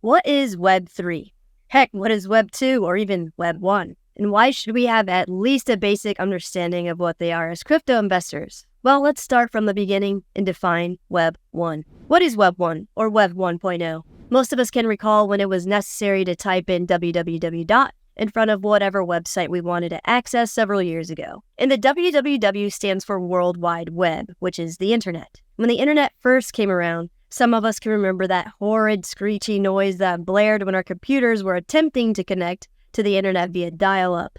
What is Web3? Heck, what is Web2 or even Web1? And why should we have at least a basic understanding of what they are as crypto investors? Well, let's start from the beginning and define Web1. What is Web1 or Web 1.0? Most of us can recall when it was necessary to type in www. in front of whatever website we wanted to access several years ago. And the www stands for World Wide Web, which is the internet. When the internet first came around, some of us can remember that horrid screechy noise that blared when our computers were attempting to connect to the internet via dial-up.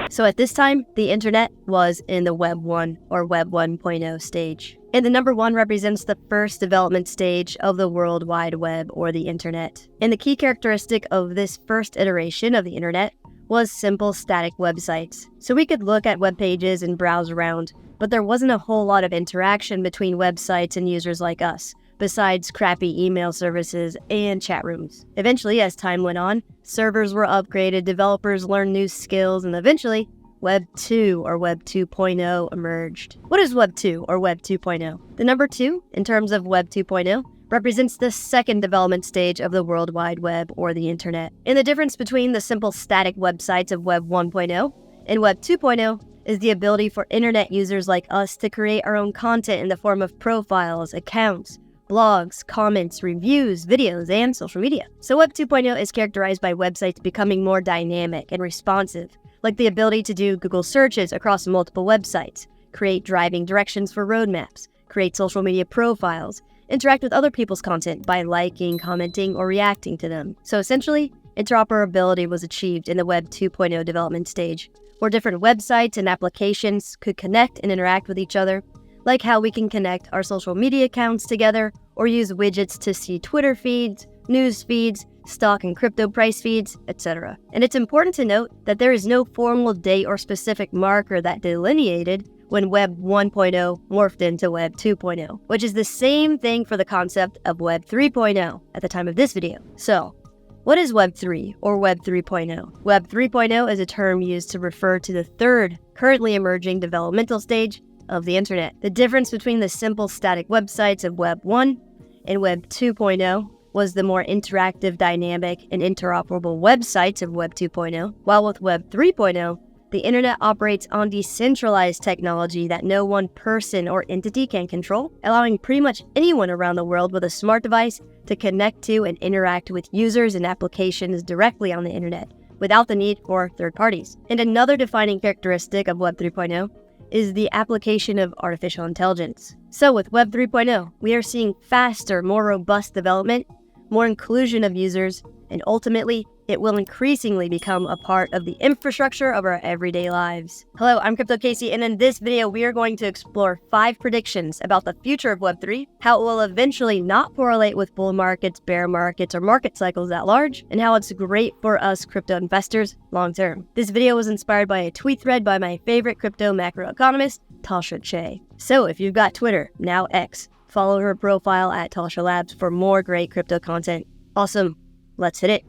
So at this time, the internet was in the Web 1 or Web 1.0 stage. And the number 1 represents the first development stage of the World Wide Web or the internet. And the key characteristic of this first iteration of the internet was simple static websites. So we could look at web pages and browse around, but there wasn't a whole lot of interaction between websites and users like us, besides crappy email services and chat rooms. Eventually, as time went on, servers were upgraded, developers learned new skills, and eventually, Web 2 or Web 2.0 emerged. What is Web 2 or Web 2.0? The number 2, in terms of Web 2.0, represents the second development stage of the World Wide Web or the internet. And the difference between the simple static websites of Web 1.0 and Web 2.0 is the ability for internet users like us to create our own content in the form of profiles, accounts, blogs, comments, reviews, videos, and social media. So Web 2.0 is characterized by websites becoming more dynamic and responsive, like the ability to do Google searches across multiple websites, create driving directions for roadmaps, create social media profiles, interact with other people's content by liking, commenting, or reacting to them. So essentially, interoperability was achieved in the Web 2.0 development stage, where different websites and applications could connect and interact with each other, like how we can connect our social media accounts together or use widgets to see Twitter feeds, news feeds, stock and crypto price feeds, etc. And it's important to note that there is no formal date or specific marker that delineated when Web 1.0 morphed into Web 2.0, which is the same thing for the concept of Web 3.0 at the time of this video. So, what is Web 3 or Web 3.0? Web 3.0 is a term used to refer to the third currently emerging developmental stage of the internet. The difference between the simple static websites of Web 1 and Web 2.0 was the more interactive, dynamic, and interoperable websites of Web 2.0, while with Web 3.0, the internet operates on decentralized technology that no one person or entity can control, allowing pretty much anyone around the world with a smart device to connect to and interact with users and applications directly on the internet, without the need for third parties. And another defining characteristic of Web 3.0 is the application of artificial intelligence. So with Web 3.0, we are seeing faster, more robust development, more inclusion of users, and ultimately, it will increasingly become a part of the infrastructure of our everyday lives. Hello, I'm Crypto Casey, and in this video, we are going to explore 5 predictions about the future of Web3, how it will eventually not correlate with bull markets, bear markets, or market cycles at large, and how it's great for us crypto investors long term. This video was inspired by a tweet thread by my favorite crypto macro economist, Tasha Che. So if you've got Twitter, now X, follow her profile at Tasha Labs for more great crypto content. Awesome, let's hit it.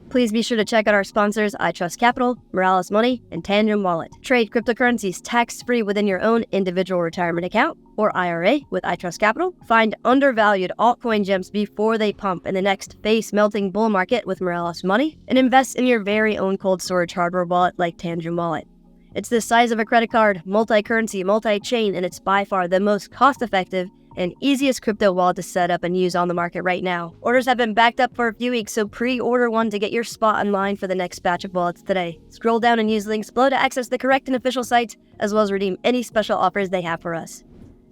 Please be sure to check out our sponsors, iTrust Capital, Morales Money, and Tandem Wallet. Trade cryptocurrencies tax-free within your own individual retirement account or IRA with iTrust Capital. Find undervalued altcoin gems before they pump in the next face-melting bull market with Morales Money, and invest in your very own cold storage hardware wallet like Tandem Wallet. It's the size of a credit card, multi-currency, multi-chain, and it's by far the most cost-effective and easiest crypto wallet to set up and use on the market right now. Orders have been backed up for a few weeks, so pre-order one to get your spot in line for the next batch of wallets today. Scroll down and use links below to access the correct and official sites, as well as redeem any special offers they have for us.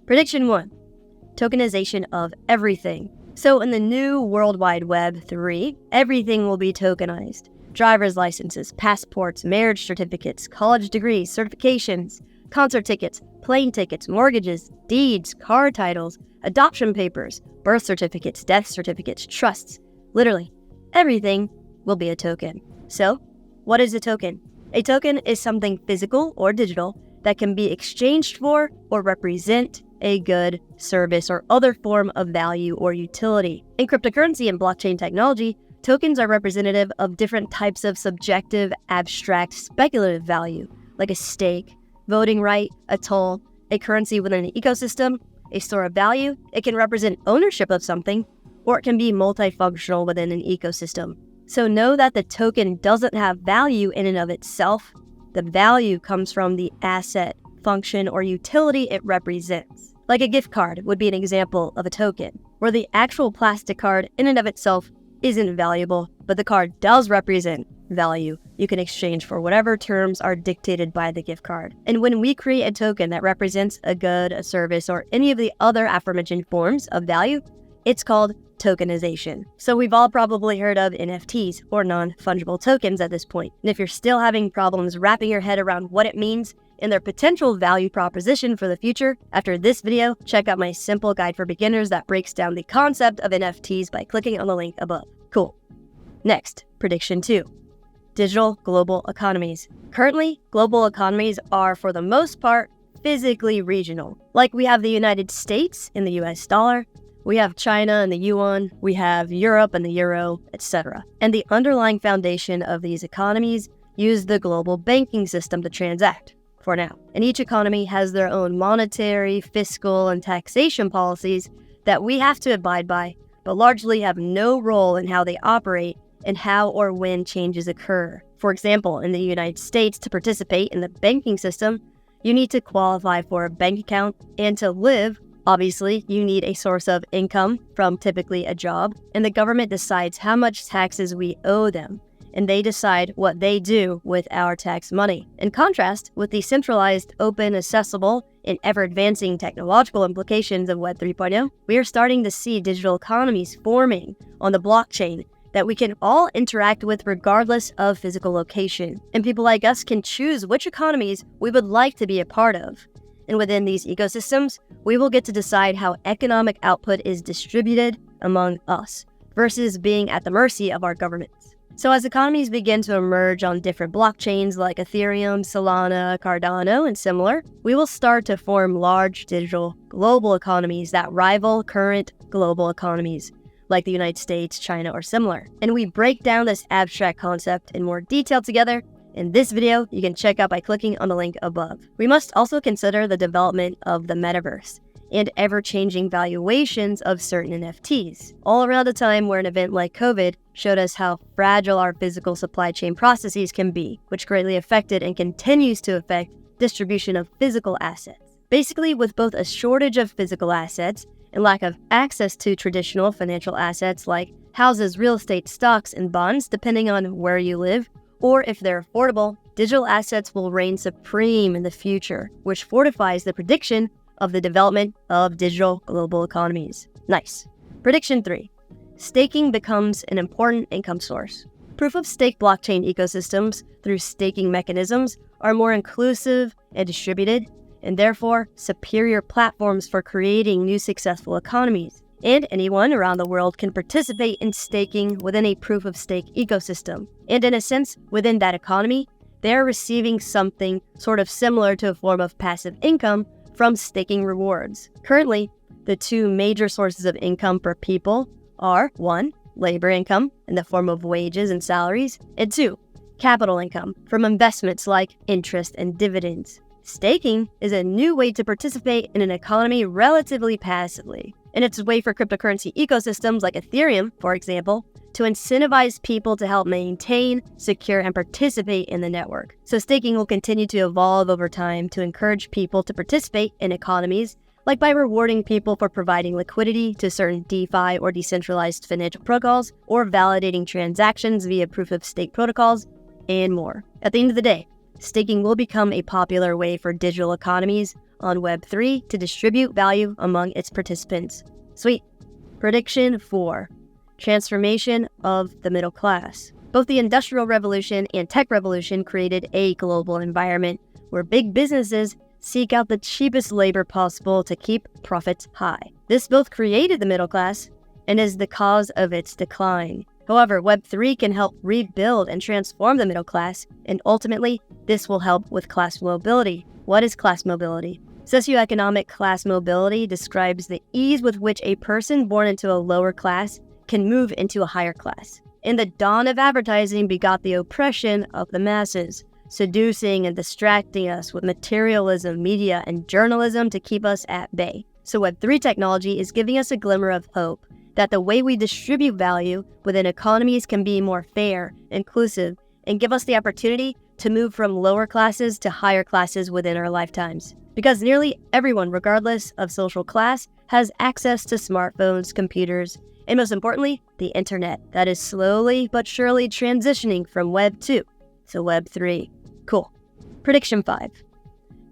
Prediction 1. Tokenization of everything. So in the new World Wide Web 3, everything will be tokenized. Driver's licenses, passports, marriage certificates, college degrees, certifications, concert tickets, plane tickets, mortgages, deeds, car titles, adoption papers, birth certificates, death certificates, trusts. Literally, everything will be a token. So, what is a token? A token is something physical or digital that can be exchanged for or represent a good, service, or other form of value or utility. In cryptocurrency and blockchain technology, tokens are representative of different types of subjective, abstract, speculative value, like a stake, voting right, a toll, a currency within an ecosystem, a store of value, it can represent ownership of something, or it can be multifunctional within an ecosystem. So know that the token doesn't have value in and of itself. The value comes from the asset, function, or utility it represents. Like a gift card would be an example of a token, where the actual plastic card in and of itself isn't valuable, but the card does represent value you can exchange for whatever terms are dictated by the gift card. And when we create a token that represents a good, a service, or any of the other aforementioned forms of value, it's called tokenization. So we've all probably heard of NFTs, or non-fungible tokens, at this point. And if you're still having problems wrapping your head around what it means and their potential value proposition for the future, after this video, check out my simple guide for beginners that breaks down the concept of NFTs by clicking on the link above. Cool. Next, prediction 2. Digital global economies. Currently, global economies are, for the most part, physically regional. Like we have the United States in the US dollar, we have China and the yuan, we have Europe and the euro, etc. And the underlying foundation of these economies use the global banking system to transact, for now. And each economy has their own monetary, fiscal, and taxation policies that we have to abide by, but largely have no role in how they operate and how or when changes occur. For example, in the United States, to participate in the banking system, you need to qualify for a bank account, and to live, obviously, you need a source of income from typically a job, and the government decides how much taxes we owe them, and they decide what they do with our tax money. In contrast, with the centralized, open, accessible, and ever-advancing technological implications of Web 3.0, we are starting to see digital economies forming on the blockchain that we can all interact with regardless of physical location. And people like us can choose which economies we would like to be a part of. And within these ecosystems, we will get to decide how economic output is distributed among us versus being at the mercy of our governments. So as economies begin to emerge on different blockchains like Ethereum, Solana, Cardano, and similar, we will start to form large digital global economies that rival current global economies like the United States, China, or similar. And we break down this abstract concept in more detail together in this video you can check out by clicking on the link above. We must also consider the development of the metaverse and ever-changing valuations of certain NFTs, all around a time where an event like COVID showed us how fragile our physical supply chain processes can be, which greatly affected and continues to affect distribution of physical assets. Basically, with both a shortage of physical assets and lack of access to traditional financial assets like houses, real estate, stocks, and bonds, depending on where you live, or if they're affordable, digital assets will reign supreme in the future, which fortifies the prediction of the development of digital global economies. Nice. Prediction 3. Staking becomes an important income source. Proof-of-stake blockchain ecosystems through staking mechanisms are more inclusive and distributed, and therefore superior platforms for creating new successful economies. And anyone around the world can participate in staking within a proof-of-stake ecosystem. And in a sense, within that economy, they're receiving something sort of similar to a form of passive income from staking rewards. Currently, the two major sources of income for people are 1. Labor income in the form of wages and salaries, and 2. Capital income from investments like interest and dividends. Staking is a new way to participate in an economy relatively passively, and it's a way for cryptocurrency ecosystems like Ethereum, for example, to incentivize people to help maintain, secure, and participate in the network. So staking will continue to evolve over time to encourage people to participate in economies, like by rewarding people for providing liquidity to certain DeFi or decentralized financial protocols, or validating transactions via proof-of-stake protocols, and more. At the end of the day, staking will become a popular way for digital economies on Web3 to distribute value among its participants. Sweet. Prediction 4. Transformation of the middle class. Both the Industrial Revolution and Tech Revolution created a global environment where big businesses seek out the cheapest labor possible to keep profits high. This both created the middle class and is the cause of its decline. However, Web3 can help rebuild and transform the middle class, and ultimately, this will help with class mobility. What is class mobility? Socioeconomic class mobility describes the ease with which a person born into a lower class can move into a higher class. And the dawn of advertising begot the oppression of the masses. seducing and distracting us with materialism, media, and journalism to keep us at bay. So Web3 technology is giving us a glimmer of hope that the way we distribute value within economies can be more fair, inclusive, and give us the opportunity to move from lower classes to higher classes within our lifetimes. Because nearly everyone, regardless of social class, has access to smartphones, computers, and most importantly, the internet that is slowly but surely transitioning from Web 2 to Web 3. Cool. Prediction 5.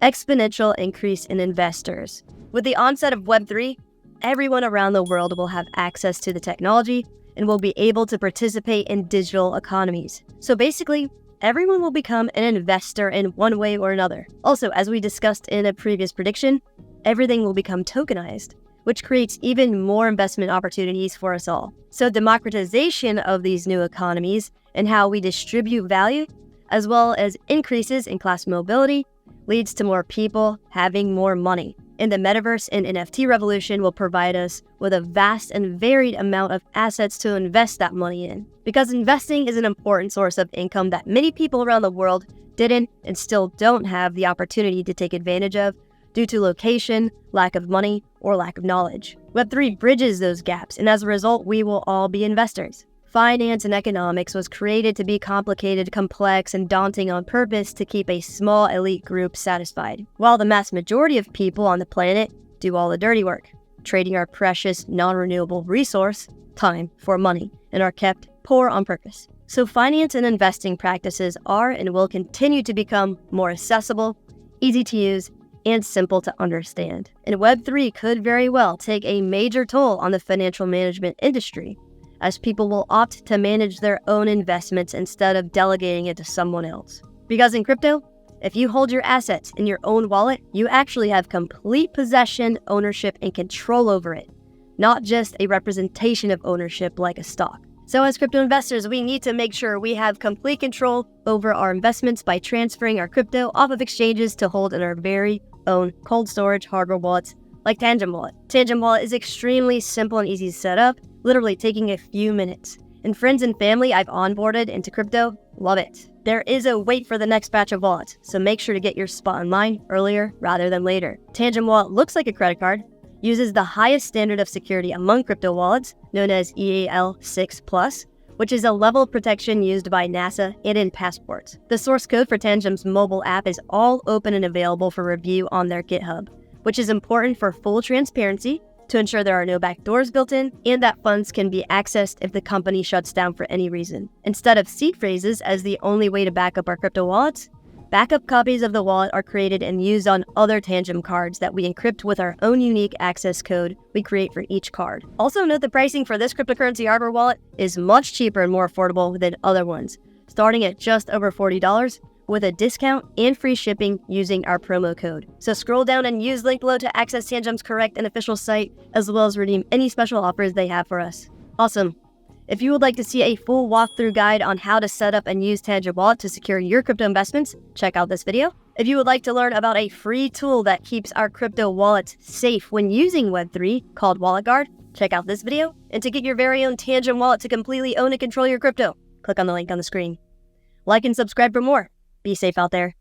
Exponential increase in investors. With the onset of Web 3, everyone around the world will have access to the technology and will be able to participate in digital economies. So basically, everyone will become an investor in one way or another. Also, as we discussed in a previous prediction, everything will become tokenized, which creates even more investment opportunities for us all. So democratization of these new economies and how we distribute value, as well as increases in class mobility, leads to more people having more money. And the metaverse and NFT revolution will provide us with a vast and varied amount of assets to invest that money in. Because investing is an important source of income that many people around the world didn't and still don't have the opportunity to take advantage of due to location, lack of money, or lack of knowledge. Web3 bridges those gaps, and as a result, we will all be investors. Finance and economics was created to be complicated, complex, and daunting on purpose to keep a small elite group satisfied, while the mass majority of people on the planet do all the dirty work, trading our precious, non-renewable resource, time, for money, and are kept poor on purpose. So finance and investing practices are and will continue to become more accessible, easy to use, and simple to understand. And Web3 could very well take a major toll on the financial management industry, as people will opt to manage their own investments instead of delegating it to someone else. Because in crypto, if you hold your assets in your own wallet, you actually have complete possession, ownership, and control over it, not just a representation of ownership like a stock. So as crypto investors, we need to make sure we have complete control over our investments by transferring our crypto off of exchanges to hold in our very own cold storage hardware wallets like Tangent Wallet. Tangent Wallet is extremely simple and easy to set up, literally taking a few minutes. And friends and family I've onboarded into crypto love it. There is a wait for the next batch of wallets, so make sure to get your spot in line earlier rather than later. Tangent Wallet looks like a credit card, uses the highest standard of security among crypto wallets, known as EAL6+, which is a level of protection used by NASA and in passports. The source code for Tangent's mobile app is all open and available for review on their GitHub, which is important for full transparency to ensure there are no backdoors built in and that funds can be accessed if the company shuts down for any reason. Instead of seed phrases as the only way to back up our crypto wallets, backup copies of the wallet are created and used on other Tangent cards that we encrypt with our own unique access code we create for each card. Also note the pricing for this cryptocurrency hardware wallet is much cheaper and more affordable than other ones, starting at just over $40 with a discount and free shipping using our promo code. So scroll down and use link below to access Tangent's correct and official site, as well as redeem any special offers they have for us. Awesome. If you would like to see a full walkthrough guide on how to set up and use Tangent Wallet to secure your crypto investments, check out this video. If you would like to learn about a free tool that keeps our crypto wallets safe when using Web3 called Wallet Guard, check out this video. And to get your very own Tangent Wallet to completely own and control your crypto, click on the link on the screen. Like and subscribe for more. Be safe out there.